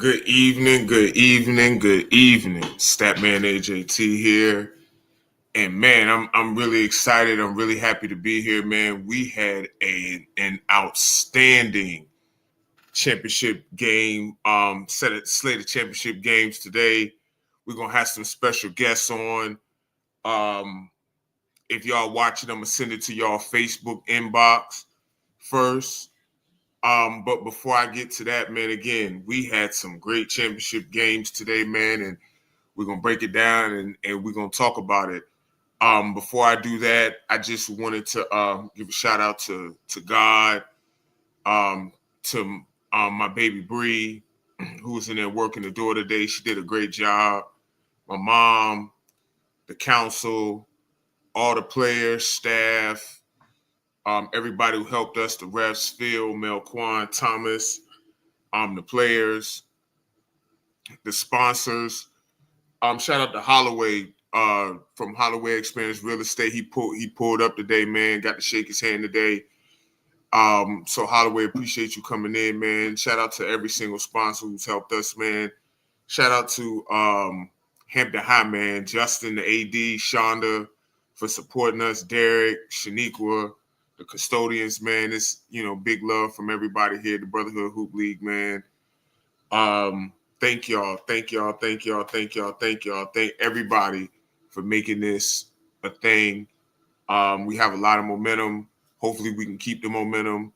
Good evening, good evening, good evening. Statman AJT here. And man, I'm really excited. I'm really happy to be here, man. We had an outstanding championship game, slate of championship games today. We're gonna have some special guests on. Um, if y'all watching, I'm gonna send it to y'all Facebook inbox first. But before I get to that, man, again, we had some great championship games today, man, and we're gonna break it down and we're gonna talk about it. Before I do that, I just wanted to give a shout out to God, to my baby Bree, who was in there working the door today. She did a great job. My mom, the council, all the players, staff, everybody who helped us, the refs, Phil, Melquan, Thomas, the players, the sponsors. Shout out to Holloway from Holloway Experience Real Estate. He pulled up today, man. Got to shake his hand today. So Holloway, appreciate you coming in, man. Shout out to every single sponsor who's helped us, man. Shout out to Hampton High, man. Justin, the AD, Shonda for supporting us. Derek, Shaniqua, the custodians, man. It's big love from everybody here. The Brotherhood Hoop League, man. Thank y'all. Thank everybody for making this a thing. We have a lot of momentum. Hopefully we can keep the momentum.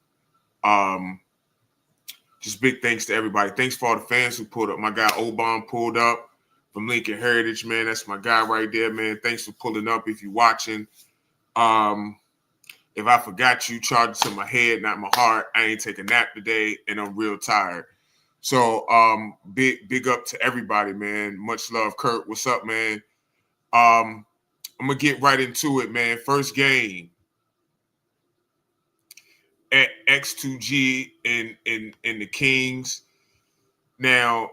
Just big thanks to everybody. Thanks for all the fans who pulled up. My guy Obama pulled up from Lincoln Heritage, man. That's my guy right there, man. Thanks for pulling up if you're watching. If I forgot you, charge it to my head, not my heart. I ain't take a nap today, and I'm real tired. So big up to everybody, man. Much love. Kurt, what's up, man? I'm gonna get right into it, man. First game at X2G in the Kings. Now,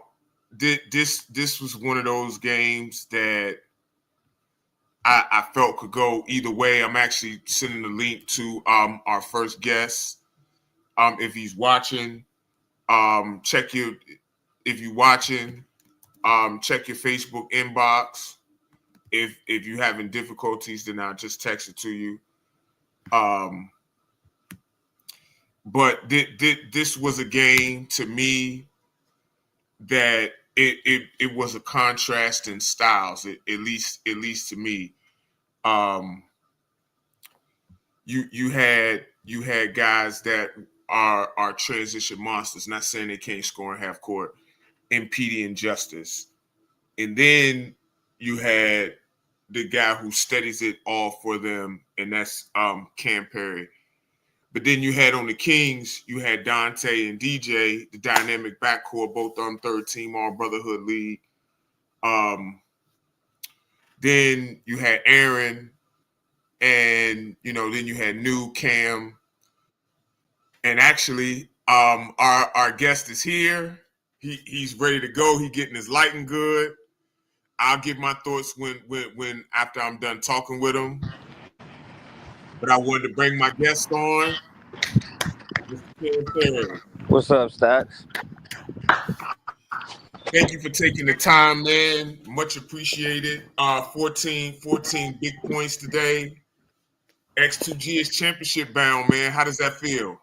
this was one of those games that I felt could go either way. I'm actually sending the link to our first guest. If he's watching, if you're watching, check your Facebook inbox. If you're having difficulties, then I'll just text it to you. But this was a game to me that it was a contrast in styles. At least to me. You had guys that are transition monsters. Not saying they can't score in half court, impeding justice. And then you had the guy who steadies it all for them, and that's Cam Perry. But then you had on the Kings, you had Dante and DJ, the dynamic backcourt, both on third team All Brotherhood League. Then you had Aaron, and then you had New Cam. And actually, our guest is here. He's ready to go. He getting his lighting good. I'll give my thoughts when after I'm done talking with him. But I wanted to bring my guest on, Mr. Cam Perry. What's up, Stacks? Thank you for taking the time, man. Much appreciated. 14 big points today. X2G is championship bound, man. How does that feel?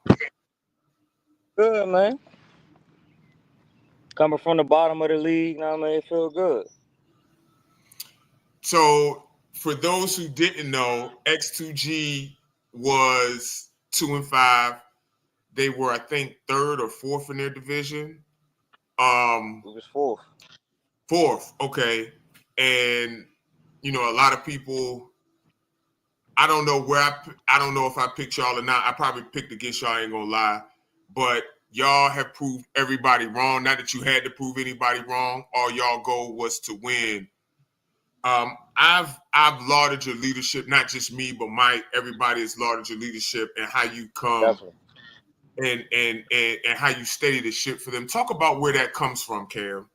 Good, man. Coming from the bottom of the league, it feel good. So, for those who didn't know, X2G was 2-5. They were, I think, third or fourth in their division. It was fourth. Fourth, okay. And a lot of people. I don't know I don't know if I picked y'all or not. I probably picked against y'all. I ain't gonna lie, but y'all have proved everybody wrong. Not that you had to prove anybody wrong. All y'all goal was to win. I've lauded your leadership, not just me, but Mike. Everybody has lauded your leadership and how you come and how you steady the ship for them. Talk about where that comes from, Cam.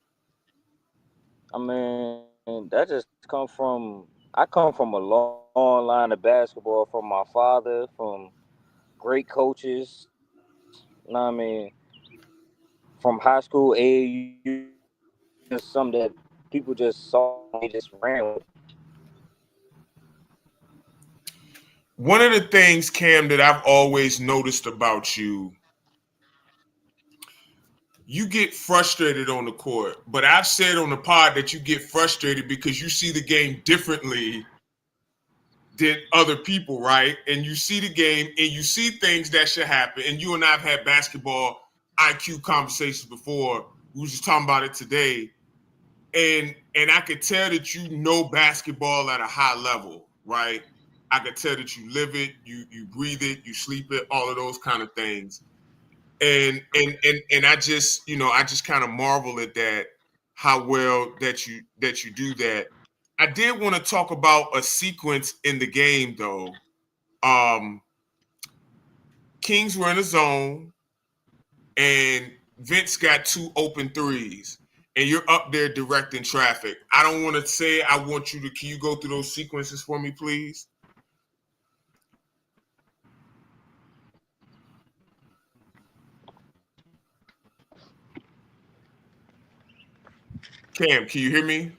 That just I come from a long line of basketball from my father, from great coaches. From from high school, AAU, just something that people just saw and they just ran with. One of the things, Cam, that I've always noticed about you, you get frustrated on the court. But I've said on the pod that you get frustrated because you see the game differently than other people, right? And you see the game and you see things that should happen. And you and I have had basketball IQ conversations before. We were just talking about it today. And I could tell that you know basketball at a high level, right? I could tell that you live it, you breathe it, you sleep it, all of those kind of things. And I just, I just kind of marvel at that, how well that you do that. I did want to talk about a sequence in the game though. Kings were in a zone and Vince got 2 open threes and you're up there directing traffic. I don't want to say I want you to, can you go through those sequences for me, please? Cam, can you hear me?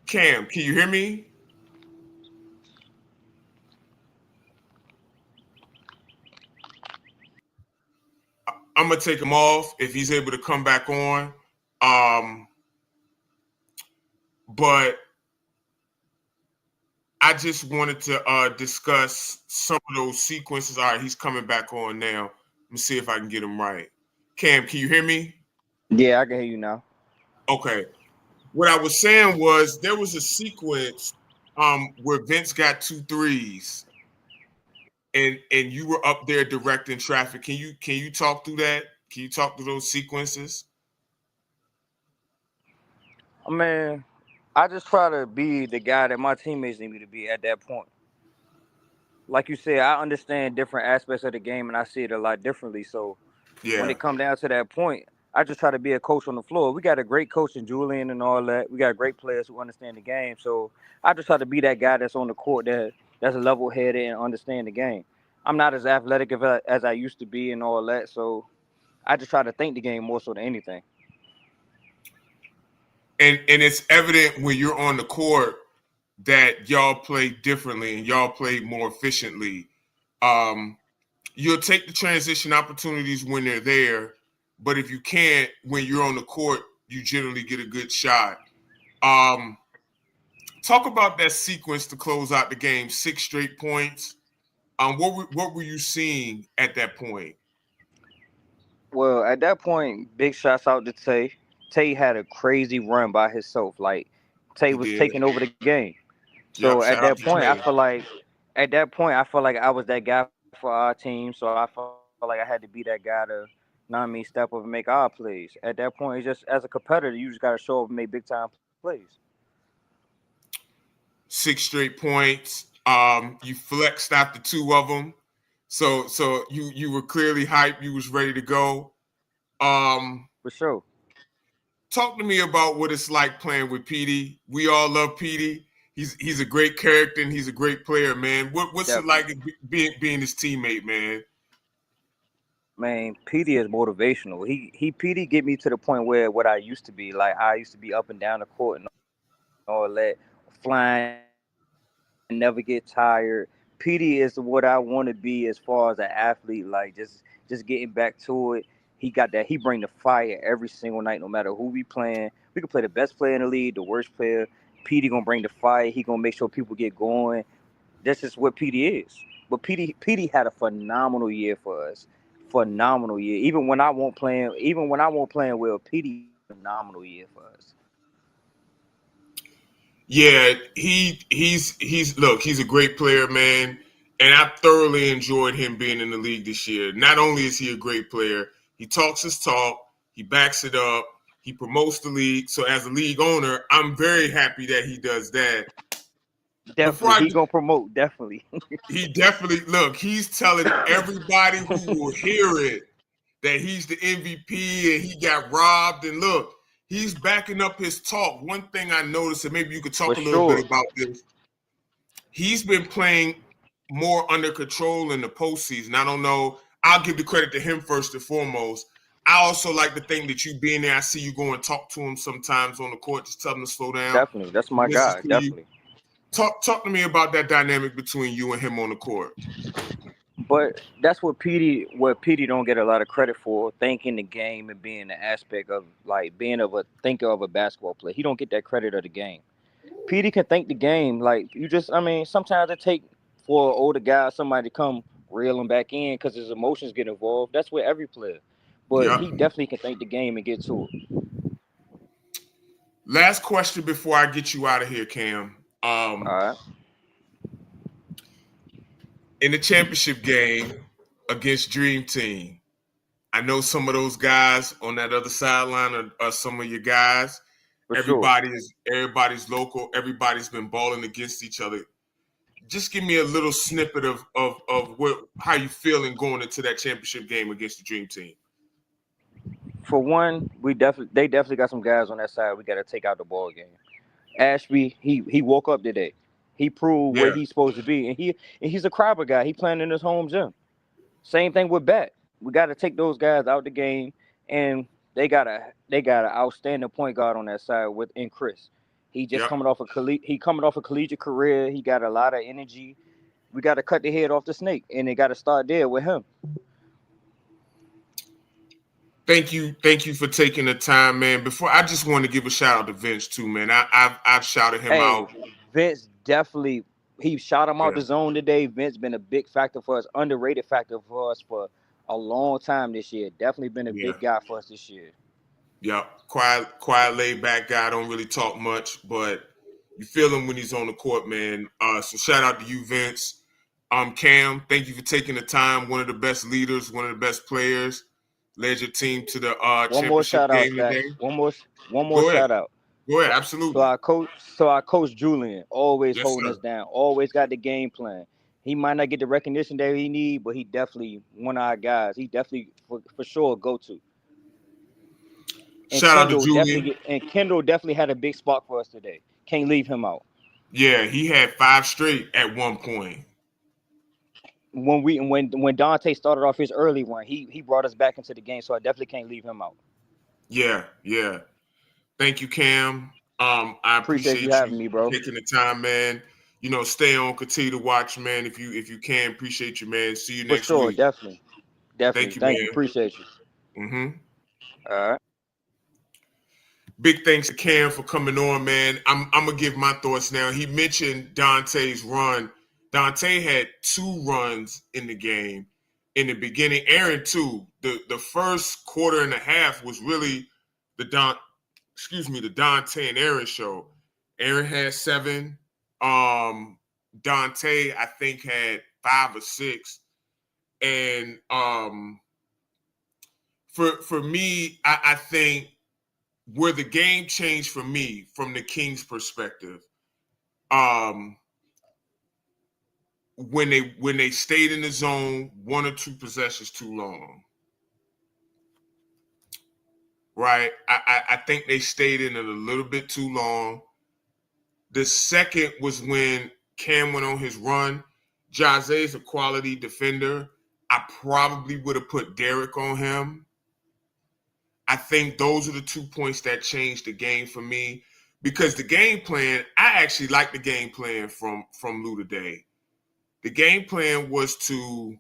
Cam, can you hear me? I'm gonna take him off if he's able to come back on. But I just wanted to discuss some of those sequences. All right, he's coming back on now. Let me see if I can get him right. Cam, can you hear me? Yeah, I can hear you now. Okay. What I was saying was there was a sequence where Vince got 2 threes and you were up there directing traffic. Can you talk through that? Can you talk through those sequences? I mean, I just try to be the guy that my teammates need me to be at that point. Like you said, I understand different aspects of the game and I see it a lot differently. So when Yeah. it come down to that point, I just try to be a coach on the floor. We got a great coach in Julian and all that. We got great players who understand the game. So I just try to be that guy that's on the court that's level headed and understand the game. I'm not as athletic as I used to be and all that. So I just try to think the game more so than anything. And it's evident when you're on the court that y'all play differently and y'all play more efficiently. You'll take the transition opportunities when they're there, but if you can't, when you're on the court, you generally get a good shot. Talk about that sequence to close out the game, 6 straight points. What were you seeing at that point? Well, at that point, big shots out to Tay. Tay had a crazy run by himself. Like Tay He was did. taking over the game. Yep. So Shout out to Tay. I felt like I was that guy for our team. So I felt like I had to be that guy to, not me, step up and make our plays. At that point, it's just as a competitor, you just got to show up and make big time plays. 6 straight points. You flexed after 2 of them. So you were clearly hyped. You was ready to go. For sure. Talk to me about what it's like playing with Petey. We all love Petey. He's a great character and he's a great player, man. What's it like being his teammate, man? Man, Petey is motivational. Petey get me to the point where what I used to be. Like I used to be up and down the court and all that, flying, never get tired. Petey is what I want to be as far as an athlete. Like just getting back to it. He got that. He bring the fire every single night, no matter who we playing. We can play the best player in the league, the worst player. Petey gonna bring the fire. He gonna make sure people get going. That's just what Petey is. But Petey had a phenomenal year for us. Phenomenal year. Even when I won't playing well, Petey phenomenal year for us. Yeah, he's look, he's a great player, man. And I thoroughly enjoyed him being in the league this year. Not only is he a great player, he talks his talk, he backs it up, he promotes the league. So as a league owner, I'm very happy that he does that. Definitely, he gonna promote. Definitely. He definitely look. He's telling everybody who will hear it that he's the MVP and he got robbed. And look, he's backing up his talk. One thing I noticed, and maybe you could talk a little bit about this. He's been playing more under control in the postseason. I don't know. I'll give the credit to him first and foremost. I also like to think that you being there, I see you go and talk to him sometimes on the court, just tell him to slow down. Definitely. That's my guy. Definitely. Talk to me about that dynamic between you and him on the court. But that's what Petey don't get a lot of credit for, thinking the game and being the aspect of like being of a thinker of a basketball player. He don't get that credit of the game. Petey can think the game. Like sometimes it take for an older guy, somebody to come reel him back in because his emotions get involved. That's with every player. But he definitely can think the game and get to it. Last question before I get you out of here, Cam. All right. In the championship game against Dream Team, I know some of those guys on that other sideline are some of your guys. Everybody's local. Everybody's been balling against each other. Just give me a little snippet of how you feeling going into that championship game against the Dream Team. For one, they definitely got some guys on that side. We got to take out the ball game. Ashby, he woke up today. He proved where he's supposed to be, and he's a Crowder guy. He playing in his home gym. Same thing with Bet. We got to take those guys out the game, and they got an outstanding point guard on that side in Chris. He just coming off a collegiate career. He got a lot of energy. We got to cut the head off the snake, and they got to start there with him. Thank you for taking the time, man. Before I just want to give a shout out to Vince too, man. I've shouted him out. Vince definitely shot him out the zone today. Vince been a big factor for us, underrated factor for us for a long time this year. Definitely been a big guy for us this year. Yeah, quiet, laid back guy. Don't really talk much, but you feel him when he's on the court, man. So shout out to you, Vince. Cam, thank you for taking the time. One of the best leaders, one of the best players. Led your team to the championship game today. One more shout out. Go ahead, absolutely. So our coach Julian, always holding us down, always got the game plan. He might not get the recognition that he need, but he definitely one of our guys. He definitely for sure go to. Shout out to Julian. Kendall definitely had a big spot for us today. Can't leave him out. Yeah, he had 5 straight at one point. When Dante started off his early one, he brought us back into the game, so I definitely can't leave him out. Yeah. Thank you, Cam. I appreciate you having me, bro. Taking the time, man. Stay on, continue to watch, man. If you can, appreciate you, man. See you next week. Definitely. Thank you, man. Appreciate you. All right. Big thanks to Cam for coming on, man. I'm gonna give my thoughts now. He mentioned Dante's run. Dante had 2 runs in the game. In the beginning, Aaron too. The first quarter and a half was really the Dante and Aaron show. Aaron had 7. Dante, I think, had 5 or 6. And for me, I think where the game changed for me from the Kings' perspective, when they stayed in the zone 1 or 2 possessions too long. Right? I think they stayed in it a little bit too long. The second was when Cam went on his run. Jaze's a quality defender. I probably would have put Derek on him. I think those are the 2 points that changed the game for me, because the game plan, I actually like the game plan from Lou today. The game plan was to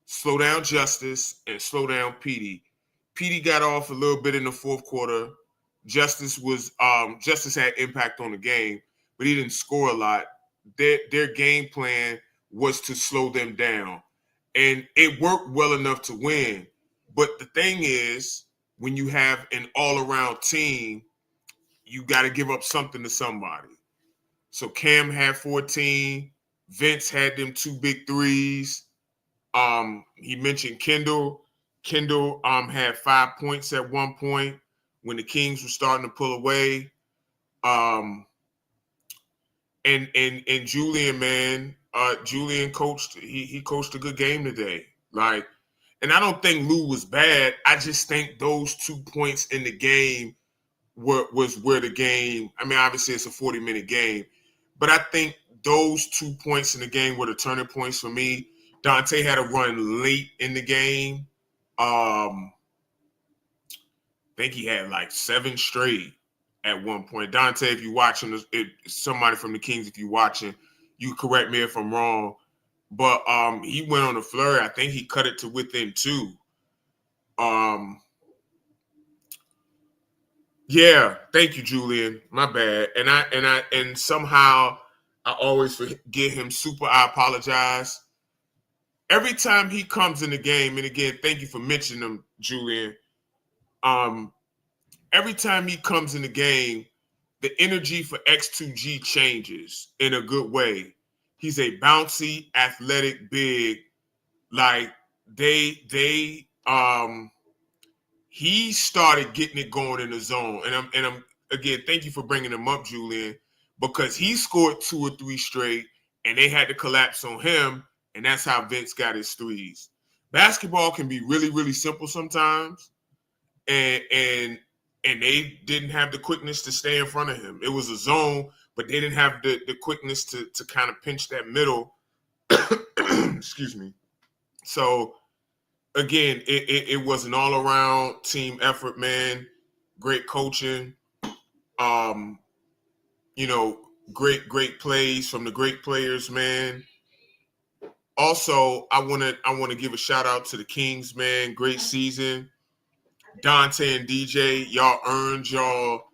slow down Justice and slow down Petey. Petey got off a little bit in the fourth quarter. Justice had impact on the game, but he didn't score a lot. Their game plan was to slow them down, and it worked well enough to win. But the thing is, when you have an all-around team, you got to give up something to somebody. So Cam had 14. Vince had them 2 big threes. He mentioned Kendall. Kendall had 5 points at one point when the Kings were starting to pull away. And Julian, man, Julian coached. He coached a good game today. And I don't think Lou was bad. I just think those 2 points in the game was where the game. I mean, obviously it's a 40-minute game, but I think those 2 points in the game were the turning points for me. Dante had a run late in the game. I think he had like 7 straight at one point. Dante, if you're watching, somebody from the Kings, if you're watching, you correct me if I'm wrong. But he went on a flurry. I think he cut it to within 2. Yeah, thank you, Julian. My bad. And somehow I always forget him. Super, I apologize. Every time he comes in the game, and again, thank you for mentioning him, Julian. Every time he comes in the game, the energy for X2G changes in a good way. He's a bouncy, athletic big. Like he started getting it going in the zone. And I'm again, thank you for bringing him up, Julian, because he scored 2 or 3 straight and they had to collapse on him. And that's how Vince got his threes. Basketball can be really, really simple sometimes. And they didn't have the quickness to stay in front of him. It was a zone, but they didn't have the quickness to kind of pinch that middle. Excuse me. So again, it was an all-around team effort, man. Great coaching. Great plays from the great players, man. Also, I want to give a shout out to the Kings, man. Great season. Dante and DJ, y'all earned y'all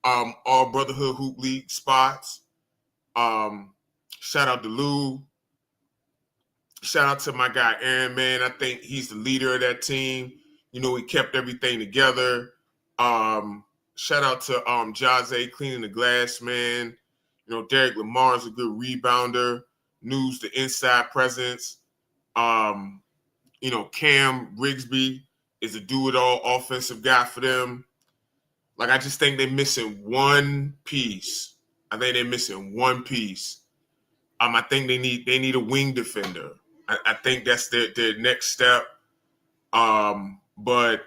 all Brotherhood Hoop League spots. Shout out to Lou. Shout out to my guy Aaron, man. I think he's the leader of that team. He kept everything together. Shout out to Jose cleaning the glass, man. Derek Lamar is a good rebounder. News, the inside presence. Cam Rigsby is a do-it-all offensive guy for them. Like, I just think they're missing one piece. I think they need a wing defender. I think that's their next step. But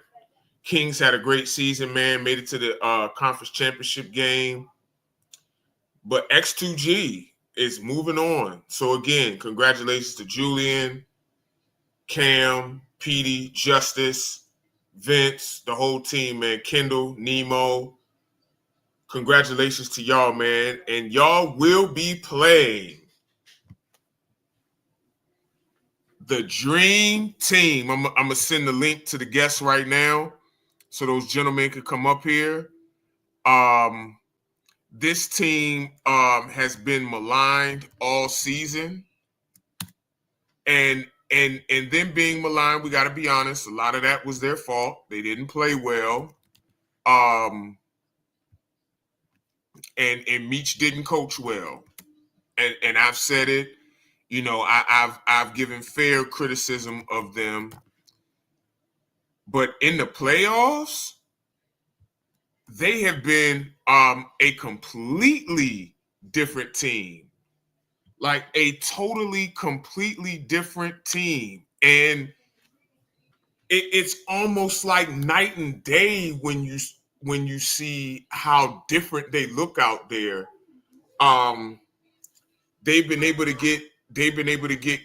Kings had a great season, man. Made it to the conference championship game. But X2G is moving on. So, again, congratulations to Julian, Cam, Petey, Justice, Vince, the whole team, man. Kendall, Nemo. Congratulations to y'all, man. And y'all will be playing the Dream Team. I'm going to send the link to the guests right now so those gentlemen could come up here. This team has been maligned all season. And them being maligned, we got to be honest, a lot of that was their fault. They didn't play well. And Meach didn't coach well. And I've said it, I've given fair criticism of them. But in the playoffs, they have been a completely different team. Like a totally, completely different team. And it's almost like night and day when you see how different they look out there. They've been able to get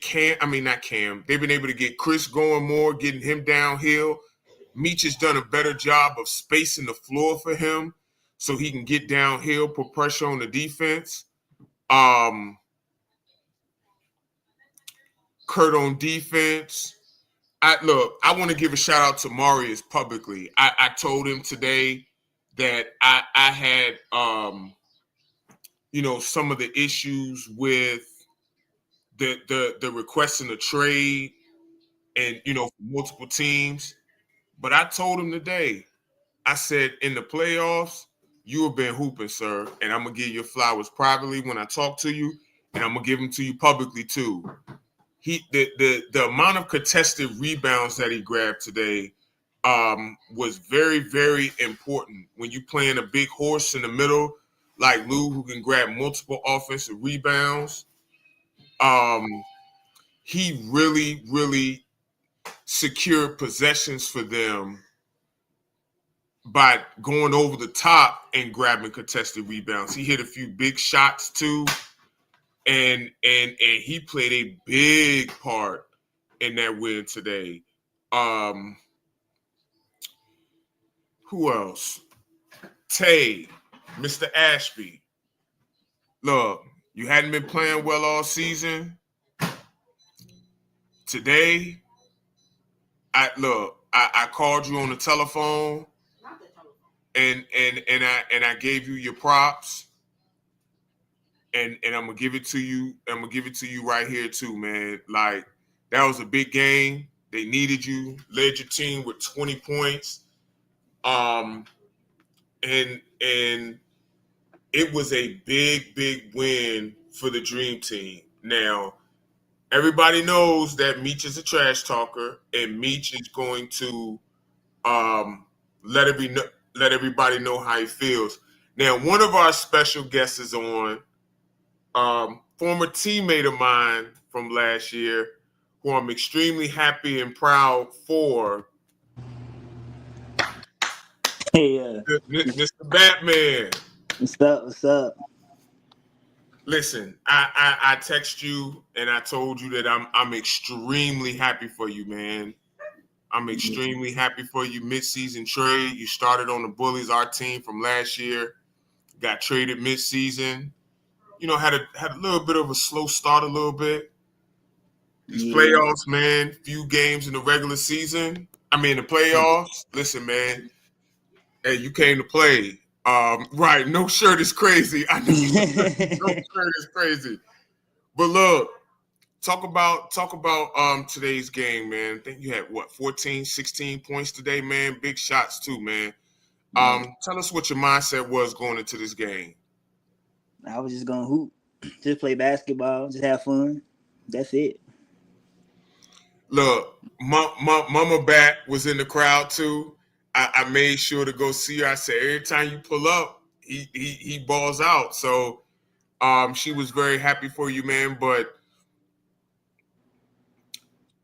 Cam. I mean, not Cam. They've been able to get Chris going more, getting him downhill. Meach has done a better job of spacing the floor for him so he can get downhill, put pressure on the defense. Kurt on defense. I want to give a shout out to Marius publicly. I told him today that I had some of the issues with the requesting a trade and multiple teams. But I told him today, I said, in the playoffs, you have been hooping, sir, and I'm gonna give you flowers privately when I talk to you, and I'm gonna give them to you publicly too. The amount of contested rebounds that he grabbed today was very, very important. When you playing a big horse in the middle like Lou, who can grab multiple offensive rebounds, he really, really secured possessions for them by going over the top and grabbing contested rebounds. He hit a few big shots too. and he played a big part in that win today. Who else? Tay, Mr. Ashby. Look, you hadn't been playing well all season. Today, I called you on the telephone, and I gave you your props, and I'm gonna give it to you. I'm gonna give it to you right here too, man. Like, that was a big game. They needed you. Led your team with 20 points. And it was a big win for the Dream Team. Now, everybody knows that Meech is a trash talker, and Meech is going to let everybody know how he feels. Now, one of our special guests is on, former teammate of mine from last year, who I'm extremely happy and proud for. Hey, Mr. Batman. what's up? What's up? Listen, I text you and I told you that I'm extremely happy for you, man. I'm extremely happy for you. Mid-season trade. You started on the Bullies, our team from last year. Got traded mid-season. You know, had a little bit of a slow start a little bit. These playoffs, man, few games in the regular season. I mean, the playoffs. Listen, man. Hey, you came to play. Right, no shirt is crazy. I know no shirt is crazy. But look, talk about today's game, man. I think you had 14, 16 points today, man. Big shots too, man. Tell us what your mindset was going into this game. I was just gonna hoop, just play basketball, just have fun. That's it. Look, Mama Bat was in the crowd too. I made sure to go see her. I said, every time you pull up, he balls out. So she was very happy for you, man. But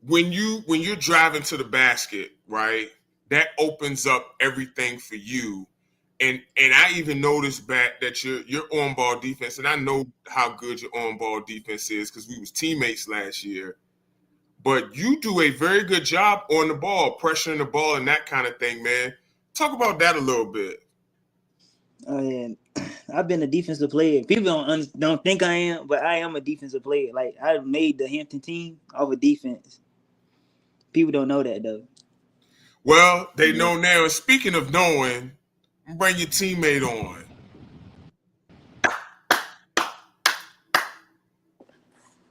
when you're driving to the basket, right, that opens up everything for you. And I even noticed back that your on ball defense, and I know how good your on ball defense is because we was teammates last year. But you do a very good job on the ball, pressuring the ball and that kind of thing, man. Talk about that a little bit. And I've been a defensive player. People don't think I am, but I am a defensive player. Like, I made the Hampton team off of defense. People don't know that though. Well, they know now. And speaking of knowing, bring your teammate on.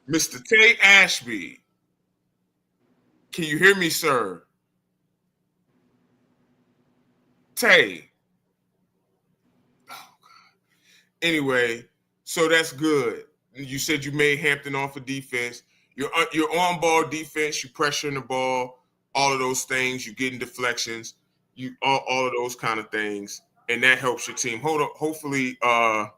Mr. Tay Ashby. Can you hear me, sir? Tay. Oh, God. Anyway, so that's good. You said you made Hampton off of defense. You're on ball defense. You're pressuring the ball. All of those things. You're getting deflections. You all of those kind of things, and that helps your team. Hold on. Hopefully, are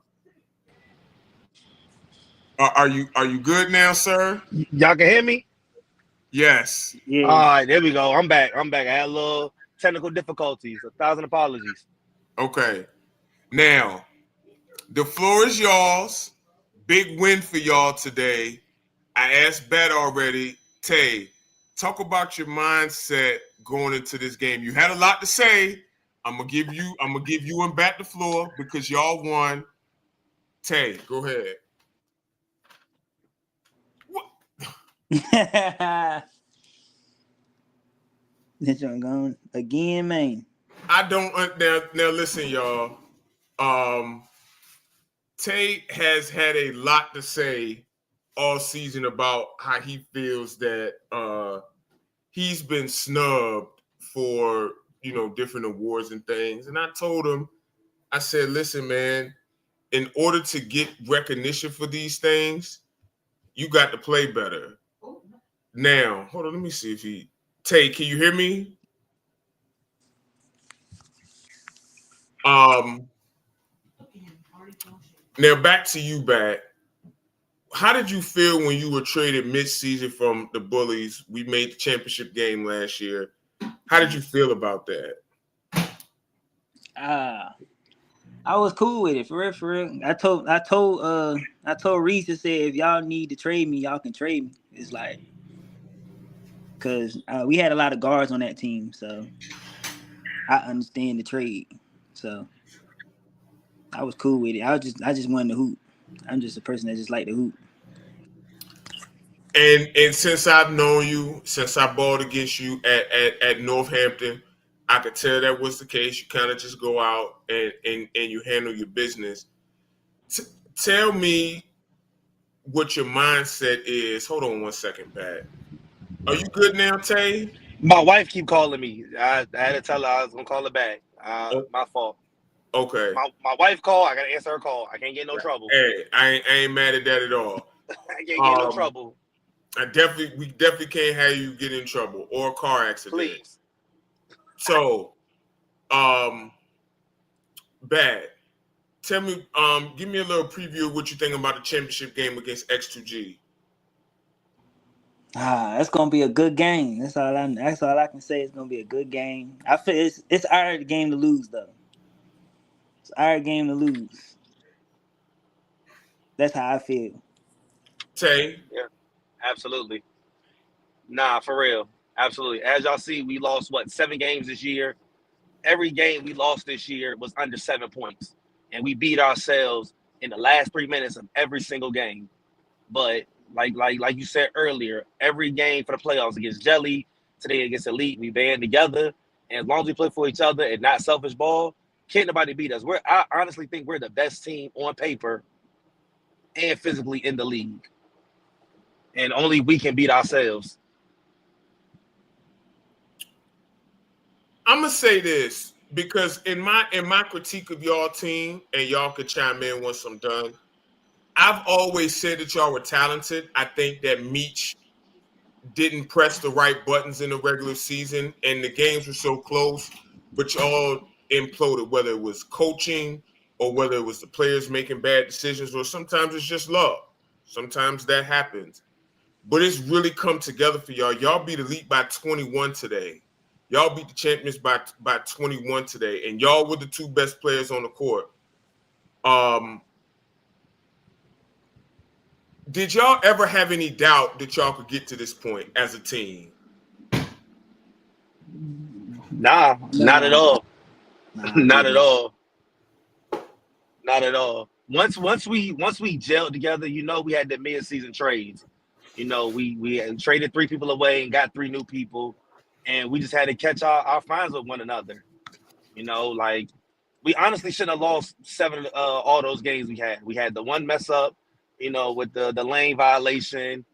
you good now, sir? Y'all can hear me? Yes. Yeah. All right, there we go. I'm back. I had a little technical difficulties. 1,000 apologies. Okay. Now, the floor is y'all's. Big win for y'all today. I asked Bet already. Tay, talk about your mindset going into this game. You had a lot to say. I'm gonna give you and Bet the floor because y'all won. Tay, go ahead. This one gone again, man. I don't now listen, y'all. Tay has had a lot to say all season about how he feels that he's been snubbed for, different awards and things. And I told him, I said, listen, man, in order to get recognition for these things, you got to play better. Now, hold on, let me see if Tay, can you hear me? Now back to you, Bat. How did you feel when you were traded mid-season from the Bullies? We made the championship game last year. How did you feel about that? I was cool with it, for real, for real. I told Reese to say if y'all need to trade me, y'all can trade me. It's like, cause we had a lot of guards on that team, so I understand the trade. So I was cool with it. I just wanted to hoop. I'm just a person that just like to hoop. And since I've known you, since I balled against you at Northampton, I could tell that was the case. You kind of just go out and you handle your business. Tell me what your mindset is. Hold on one second, Pat. Are you good now, Tay? My wife keep calling me. I had to tell her I was gonna call her back. Oh, My fault. okay. My wife called. I gotta answer her call. I can't get no trouble. Hey, I ain't mad at that at all. I can't get no trouble. We definitely can't have you get in trouble or a car accident. Please. So, bad. Tell me, give me a little preview of what you think about the championship game against X2G. That's gonna be a good game. That's all I can say. It's gonna be a good game. I feel it's our game to lose though. It's our game to lose. That's how I feel. Tay? Yeah, absolutely. Nah, for real. Absolutely. As y'all see, we lost 7 games this year. Every game we lost this year was under 7 points. And we beat ourselves in the last 3 minutes of every single game. But like you said earlier, every game for the playoffs against Jelly, today against Elite, we band together. And as long as we play for each other and not selfish ball, can't nobody beat us. I honestly think we're the best team on paper and physically in the league. And only we can beat ourselves. I'm gonna say this because in my critique of y'all team, and y'all could chime in once I'm done. I've always said that y'all were talented. I think that Meech didn't press the right buttons in the regular season, and the games were so close, but y'all imploded, whether it was coaching or whether it was the players making bad decisions, or sometimes it's just luck. Sometimes that happens. But it's really come together for y'all. Y'all beat Elite by 21 today. Y'all beat the champions by 21 today, and y'all were the 2 best players on the court. Did y'all ever have any doubt that y'all could get to this point as a team? Nah, not at all. Not at all. Not at all. Once we gelled together, we had the mid-season trades. We had traded 3 people away and got 3 new people, and we just had to catch our finds with one another. We honestly shouldn't have lost 7 all those games we had. We had the one mess up, with the lane violation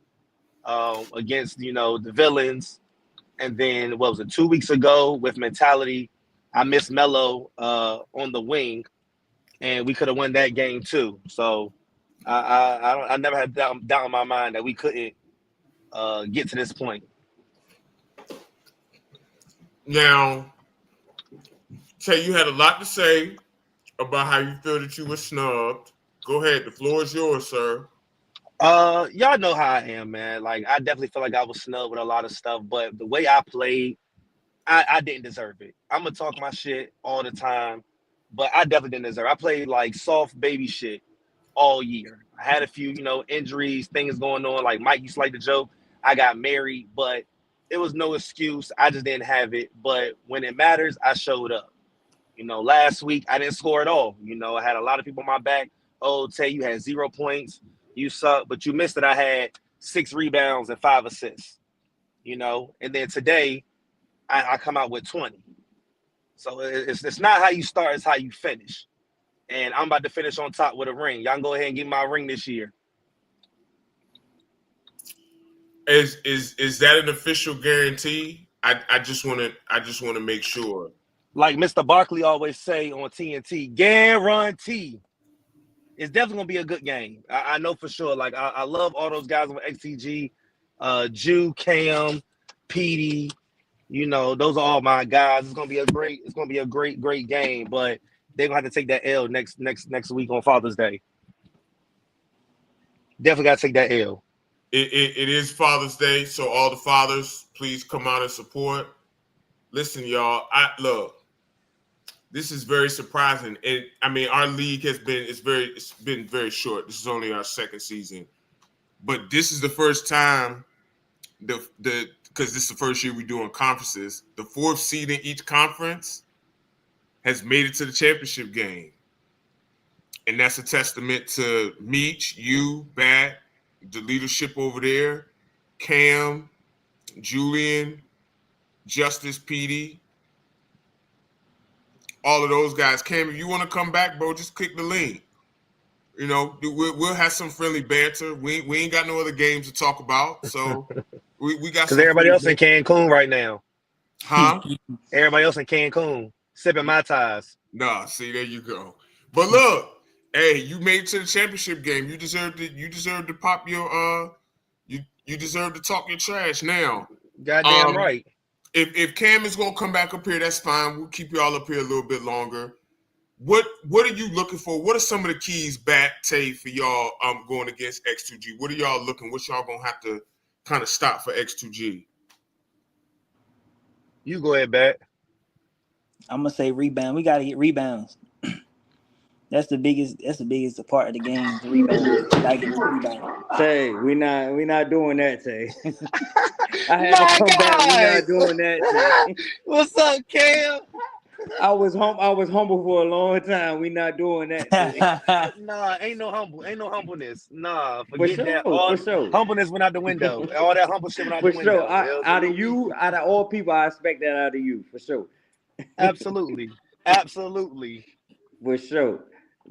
against the villains, and then what was it 2 weeks ago with mentality? I missed Melo on the wing, and we could have won that game too. So I never had doubt in my mind that we couldn't get to this point. Now, Tay, you had a lot to say about how you feel that you were snubbed. Go ahead. The floor is yours, sir. Y'all know how I am, man. Like, I definitely feel like I was snubbed with a lot of stuff, but the way I played, I didn't deserve it. I'm gonna talk my shit all the time, but I definitely didn't deserve it. I played like soft baby shit all year. I had a few, injuries, things going on. Like Mike used to like to joke, I got married, but it was no excuse. I just didn't have it. But when it matters, I showed up. Last week I didn't score at all. I had a lot of people on my back. Oh, Tay, you had 0 points. You suck, but you missed it. I had 6 rebounds and 5 assists. And then today I come out with 20. So it's not how you start, it's how you finish. And I'm about to finish on top with a ring. Y'all can go ahead and get my ring this year. Is that an official guarantee? I just want to make sure. Like Mr. Barkley always say on TNT, guarantee. It's definitely gonna be a good game. I know for sure. Like I love all those guys on XTG, Jew, Cam, Petey. Those are all my guys. It's gonna be a great game. But they're gonna have to take that L next week on Father's Day. Definitely gotta take that L. It is Father's Day, so all the fathers, please come out and support. Listen, y'all. this is very surprising. And I mean, our league it's been very short. This is only our second season, but this is the first time because this is the first year we're doing conferences. The fourth seed in each conference has made it to the championship game. And that's a testament to Meech, you, Bat, the leadership over there, Cam, Julian, Justice, Petey, all of those guys. Cam, if you want to come back, bro, just click the link. You know, we'll have some friendly banter. We ain't got no other games to talk about, so we got. Because everybody else in Cancun right now. Huh? Everybody else in Cancun sipping Mai Tais. Nah, see, there you go. But look, hey, you made it to the championship game. You deserve it. You deserve to pop your you deserve to talk your trash now. Goddamn right. If Cam is gonna come back up here, that's fine. We'll keep y'all up here a little bit longer. What are you looking for? What are some of the keys, Bat, Tay, for y'all going against X2G? What are y'all looking? What y'all gonna have to kind of stop for X2G? You go ahead, Bat. I'm gonna say rebound. We gotta get rebounds. That's the biggest part of the game. The rebound. Gotta get the rebound. Tay, we not doing that, Tay. I had to come back. We not doing that, Tay. What's up, Cam? I was humble for a long time. We not doing that, Tay. Nah, ain't no humbleness. Nah, For forget sure, that. for sure. Humbleness went out the window. All that humble shit went out For the window. sure. Out of all people, I expect that out of you, for sure. Absolutely. For sure.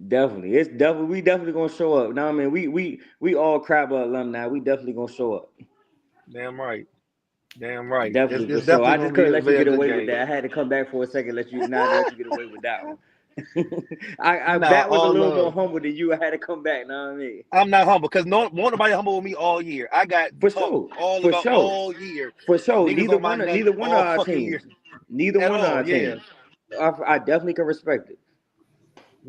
Definitely. We definitely gonna show up. Now I mean we all Crab alumni. We definitely gonna show up. Damn right. Definitely. It's For sure. I definitely just couldn't let you gonna get be a away good with game. that. I had to come back for a second, let you get away with that one. I Nah, Bat was a all little love. more humble than you. I had to come back, know what I mean? I'm not humble because won't nobody humble with me all year. I got For talked sure. all For about sure. all year. For sure. Niggas Neither on my one neck of all our fucking teams. year. Neither At one of all, our yeah. teams. I definitely can respect it.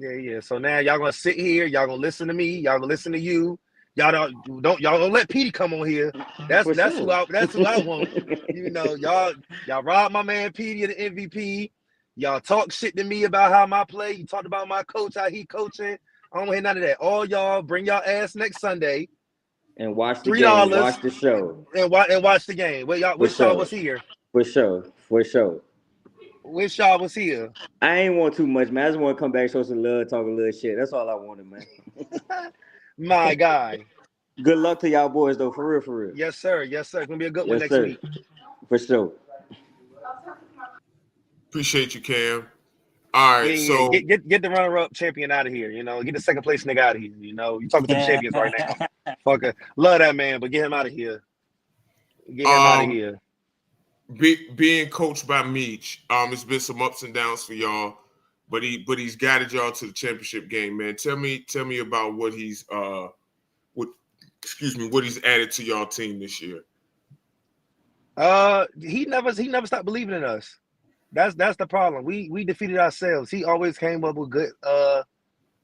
Yeah. So now y'all gonna sit here, y'all gonna listen to me, y'all gonna listen to you. Y'all don't let Petey come on here. That's For who sure. I want. You know, y'all robbed my man Petey of the MVP. Y'all talk shit to me about how my play. You talked about my coach, how he coaching. I don't want to hear none of that. All y'all bring y'all ass next Sunday And watch the $3 game. Watch the show. and watch the game. Wish y'all was here. For sure. Wish y'all was here. I ain't want too much, man. I just want to come back, show some love, talk a little shit. That's all I wanted, man. My guy. Good luck to y'all boys, though. For real. Yes, sir. It's gonna be a good one Yes, next sir. week. For sure. Appreciate you, Cam. All right, Yeah. so Get the runner-up champion out of here. You know, get the second place nigga out of here. You know, you talking to the champions right now. Fucker, love that man, but get him out of here. being coached by Meech, it's been some ups and downs for y'all, but he's guided y'all to the championship game, man. Tell me about what he's added to y'all team this year. He never stopped believing in us. That's the problem. We defeated ourselves. He always came up with good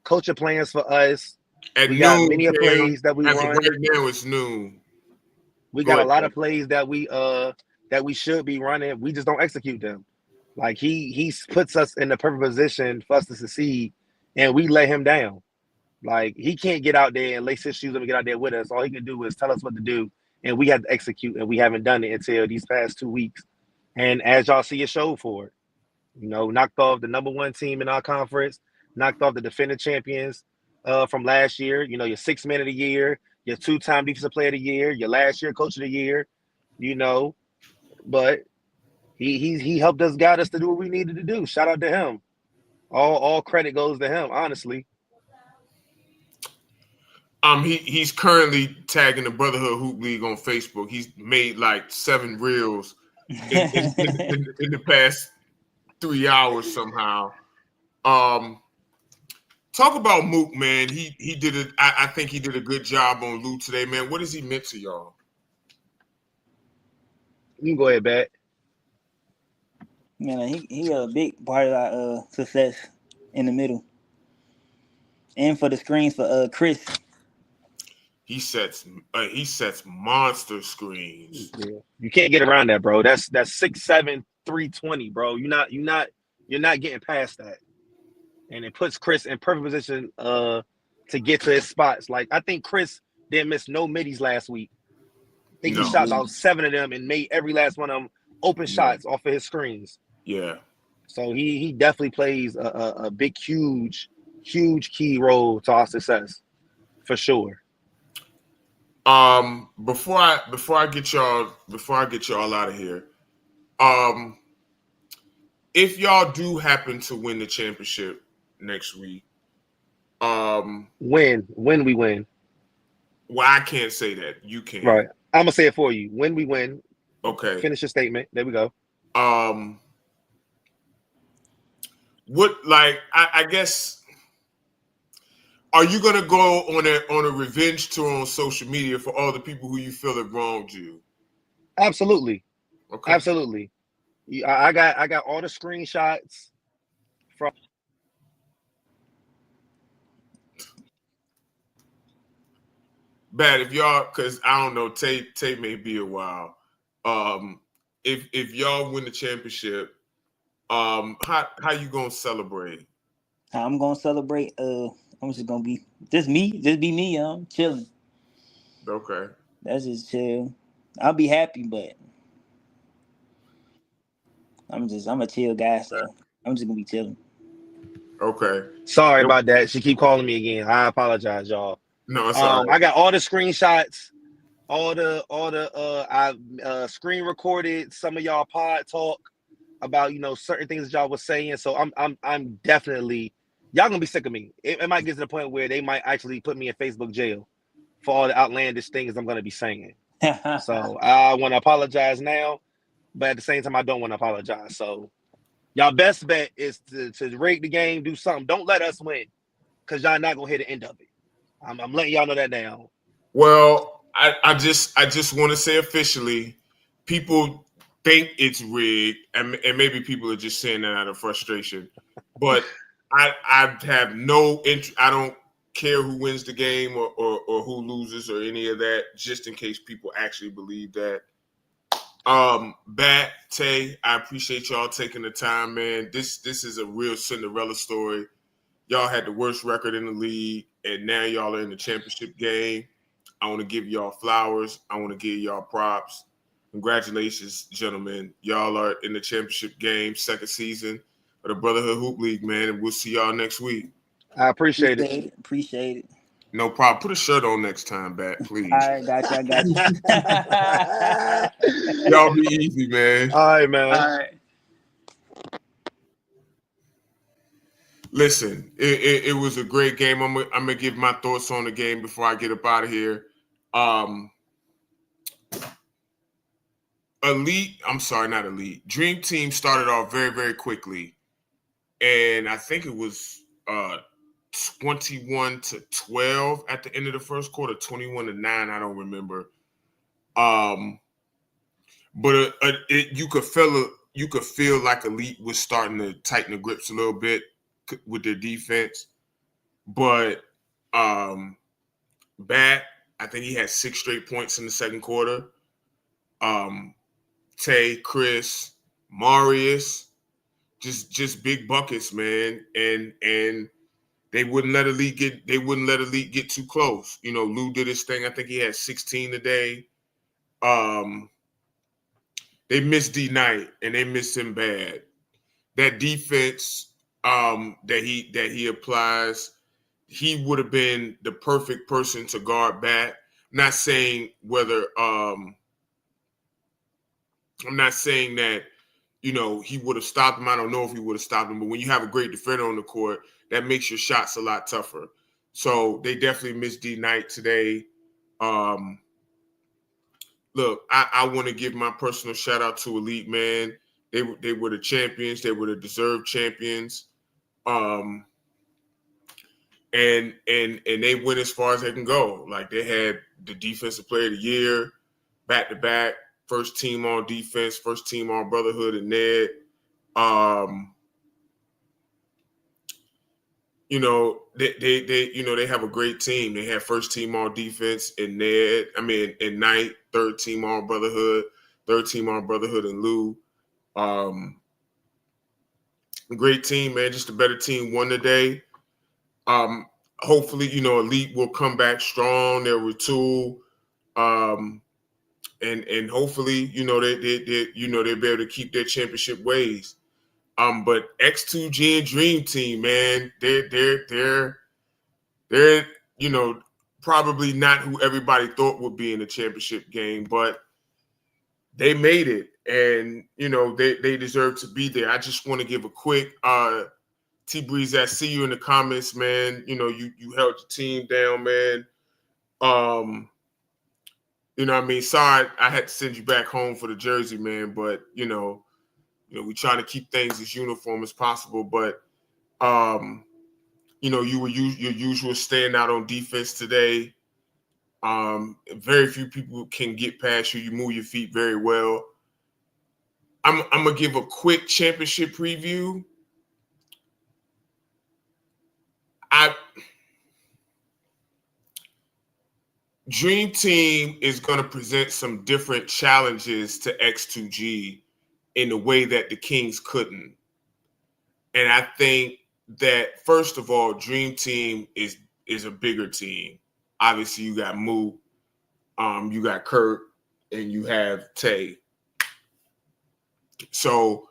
coaching plans for us. We got many plays that we run. Right now it's noon. We got a lot of plays that we should be running. We just don't execute them. Like he puts us in the perfect position for us to succeed, and we let him down. Like he can't get out there and lace his shoes up and get out there with us. All he can do is tell us what to do, and we have to execute, and we haven't done it until these past 2 weeks. And as y'all see, it showed for it. You know, knocked off the number 1 team in our conference, knocked off the defending champions from last year. You know, your 6th man of the year, your 2-time defensive player of the year, your last year coach of the year. You know, but he helped us, guide us to do what we needed to do. Shout out to him. All credit goes to him, honestly. He's currently tagging the Brotherhood Hoop League on Facebook. He's made like 7 reels in the past 3 hours somehow. Talk about Mook, man. He did it. I think he did a good job on Lou today, man. What has he meant to y'all? You can go ahead, Bat. Man, he a big part of our success in the middle, and for the screens for Chris. He sets monster screens. Yeah. You can't get around that, bro. That's 6'7", 320, bro. You're not You're not getting past that. And it puts Chris in perfect position to get to his spots. Like, I think Chris didn't miss no middies last week. I think he No. shot about 7 of them and made every last one of them open shots off of his screens. Yeah. So he definitely plays a big, huge key role to our success, for sure. Before I get y'all out of here, if y'all do happen to win the championship next week, when we win. Well, I can't say that. You can. Right. I'm gonna say it for you. When we win. Okay. Finish your statement. There we go. What, like, I guess, are you gonna go on a revenge tour on social media for all the people who you feel have wronged you? Absolutely. Okay. Absolutely. I got all the screenshots from. Bad if y'all, because I don't know, Tate may be a while. If y'all win the championship, how you gonna celebrate? I'm gonna celebrate. I'm just gonna be just me. I'm chilling. Okay. That's just chill. I'll be happy, but I'm a chill guy, so I'm just gonna be chilling. Okay. Sorry about that. She keep calling me again. I apologize, y'all. No, it's all right. I got all the screenshots, all the I screen recorded some of y'all pod talk about, you know, certain things that y'all was saying. So I'm definitely, y'all gonna be sick of me. It might get to the point where they might actually put me in Facebook jail for all the outlandish things I'm gonna be saying. So I want to apologize now, but at the same time I don't want to apologize. So y'all best bet is to rate the game, do something. Don't let us win, because y'all not gonna hear the end of it. I'm letting y'all know that now. Well, I just want to say officially, people think it's rigged, and maybe people are just saying that out of frustration. But I have no interest. I don't care who wins the game or who loses or any of that, just in case people actually believe that. Bat, Tay, I appreciate y'all taking the time, man. This is a real Cinderella story. Y'all had the worst record in the league, and now y'all are in the championship game. I want to give y'all flowers. I want to give y'all props. Congratulations, gentlemen. Y'all are in the championship game, second season of the Brotherhood Hoop League, man, and we'll see y'all next week. I appreciate it. Appreciate it. No problem. Put a shirt on next time, Bat, please. All right, gotcha. Y'all be easy, man. All right, man. All right. Listen, it was a great game. I'm gonna give my thoughts on the game before I get up out of here. Not Elite. Dream Team started off very, very quickly, and I think it was 21-12 at the end of the first quarter, 21-9. I don't remember. But you could feel like Elite was starting to tighten the grips a little bit with their defense. But Bat, I think he had 6 straight points in the second quarter. Tay, Chris, Marius, just big buckets, man. And they wouldn't let Elite get too close. You know, Lou did his thing. I think he had 16 today. They missed D Knight and they missed him bad. That defense that he applies, he would have been the perfect person to guard Bat. I'm not saying that, you know, he would have stopped him. I don't know if he would have stopped him, but when you have a great defender on the court, that makes your shots a lot tougher. So they definitely missed D Knight today. Look, I want to give my personal shout out to Elite, man. They were the champions. They were the deserved champions. And they went as far as they can go. Like, they had the defensive player of the year, back to back, first team on defense, first team on Brotherhood and Ned. You know, they have a great team. They have first team on defense in Ned. I mean, in Knight, third team on Brotherhood, third team on Brotherhood and Lou. Great team, man. Just a better team won today. Hopefully, Elite will come back strong. They'll retool. And hopefully, they'll be able to keep their championship ways. But X2G and Dream Team, man, they're probably not who everybody thought would be in the championship game, but they made it, and they deserve to be there. I just want to give a quick T Breeze. I see you in the comments, man. You held your team down, man. Sorry I had to send you back home for the jersey, man, but we trying to keep things as uniform as possible. But you were your usual standout on defense today. Very few people can get past you. You move your feet very well. I'm gonna give a quick championship preview. Dream Team is going to present some different challenges to X2G in a way that the Kings couldn't. And I think that, first of all, Dream Team is a bigger team. Obviously, you got Mook, you got Kurt, and you have Tay. So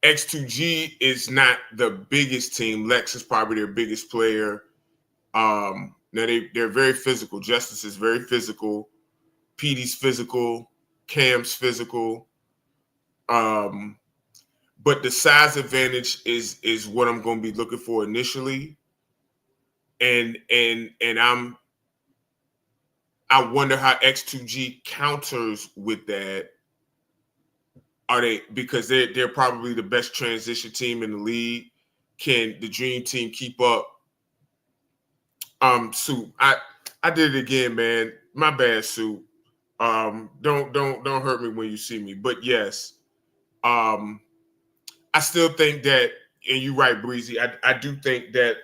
X2G is not the biggest team. Lex is probably their biggest player. Now they're very physical. Justice is very physical. Petey's physical. Cam's physical. But the size advantage is what I'm going to be looking for initially. And I wonder how X2G counters with that. Because they're probably the best transition team in the league. Can the Dream Team keep up? Soup. I did it again, man. My bad, Soup. Don't hurt me when you see me. But yes, I still think that, and you're right, Breezy. I do think that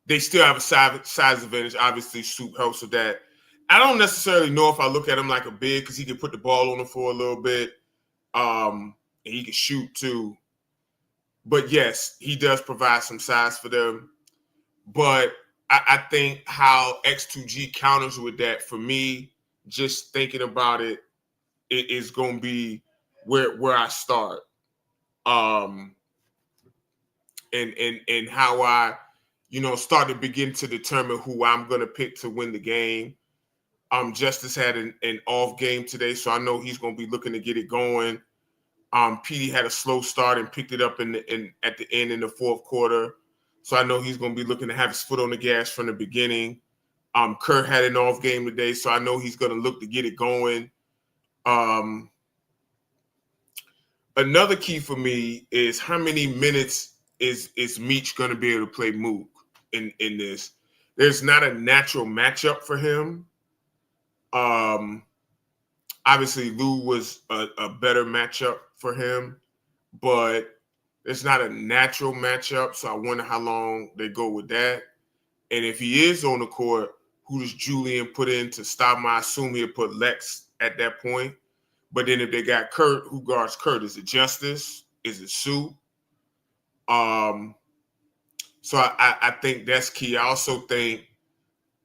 they still have a size advantage. Obviously, Soup helps with that. I don't necessarily know if I look at him like a big, because he can put the ball on him for a little bit. And he can shoot too. But yes, he does provide some size for them. But I think how X2G counters with that, for me, just thinking about it, it is going to be where I start. And how I, start to begin to determine who I'm going to pick to win the game. Justice had an off game today, so I know he's going to be looking to get it going. Petey had a slow start and picked it up at the end in the fourth quarter. So I know he's going to be looking to have his foot on the gas from the beginning. Kurt had an off game today, so I know he's going to look to get it going. Another key for me is how many minutes is Meech going to be able to play Mook in this. There's not a natural matchup for him. Obviously, Lou was a better matchup for him, but it's not a natural matchup, so I wonder how long they go with that. And if he is on the court, who does Julian put in to stop him? I assume he'll put Lex at that point. But then if they got Kurt, who guards Kurt? Is it Justice? Is it Sue? So I think that's key. I also think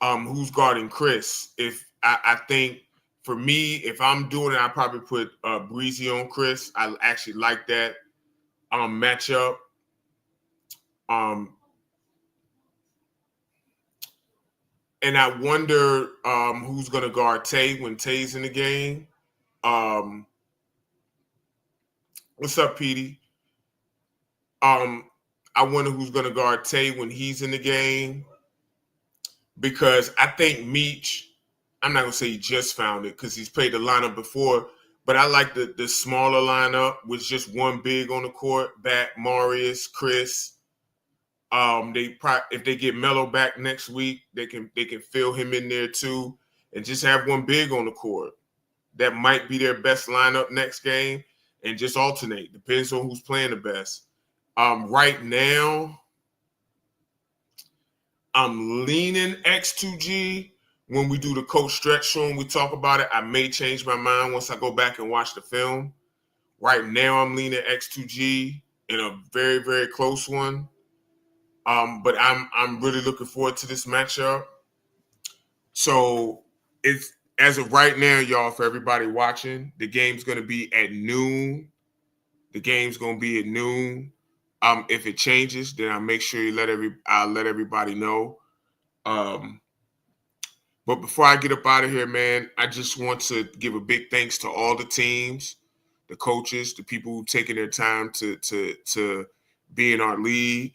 who's guarding Chris. I think for me, if I'm doing it, I probably put Breezy on Chris. I actually like that matchup. And I wonder who's going to guard Tay when Tay's in the game. What's up, Petey? I wonder who's going to guard Tay when he's in the game. Because I think Meech, I'm not going to say he just found it because he's played the lineup before, but I like the smaller lineup with just one big on the court, back Marius, Chris. If they get Melo back next week, they can fill him in there too, and just have one big on the court. That might be their best lineup next game, and just alternate. Depends on who's playing the best. Right now, I'm leaning X2G. When we do the coach stretch show and we talk about it, I may change my mind once I go back and watch the film. Right now, I'm leaning X2G in a very, very close one. But I'm really looking forward to this matchup. So it's as of right now, y'all, for everybody watching, the game's gonna be at noon. The game's gonna be at noon. If it changes, then I'll make sure I'll let everybody know. But before I get up out of here, man, I just want to give a big thanks to all the teams, the coaches, the people who've taken their time to be in our league.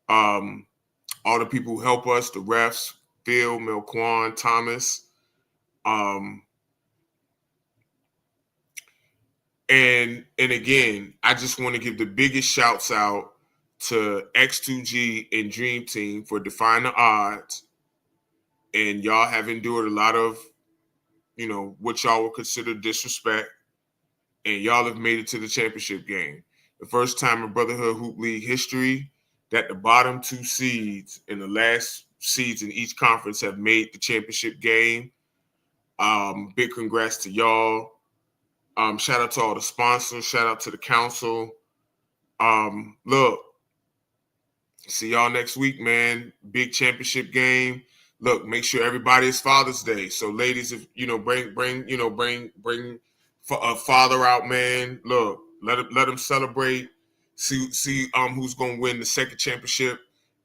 All the people who help us, the refs, Phil, Melquan, Thomas. And again, I just want to give the biggest shouts out to X2G and Dream Team for defying the odds. And y'all have endured a lot of, what y'all would consider disrespect. And y'all have made it to the championship game. The first time in Brotherhood Hoop League history that the bottom two seeds and the last seeds in each conference have made the championship game. Big congrats to y'all. Shout out to all the sponsors. Shout out to the council. Look, see y'all next week, man. Big championship game. Look, make sure everybody is Father's Day. So, ladies, if bring a father out, man. Look, let them celebrate. See who's gonna win the second championship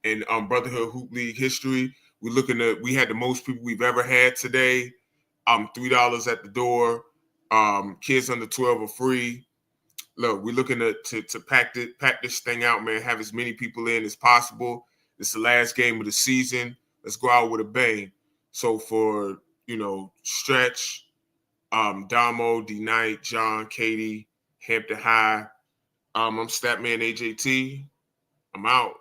in Brotherhood Hoop League history. We had the most people we've ever had today. $3 at the door. Kids under 12 are free. Look, we're looking to pack this thing out, man. Have as many people in as possible. It's the last game of the season. Let's go out with a bang. So for Stretch, Damo, D Knight, John, Katie, Hampton High. I'm Statman AJT. I'm out.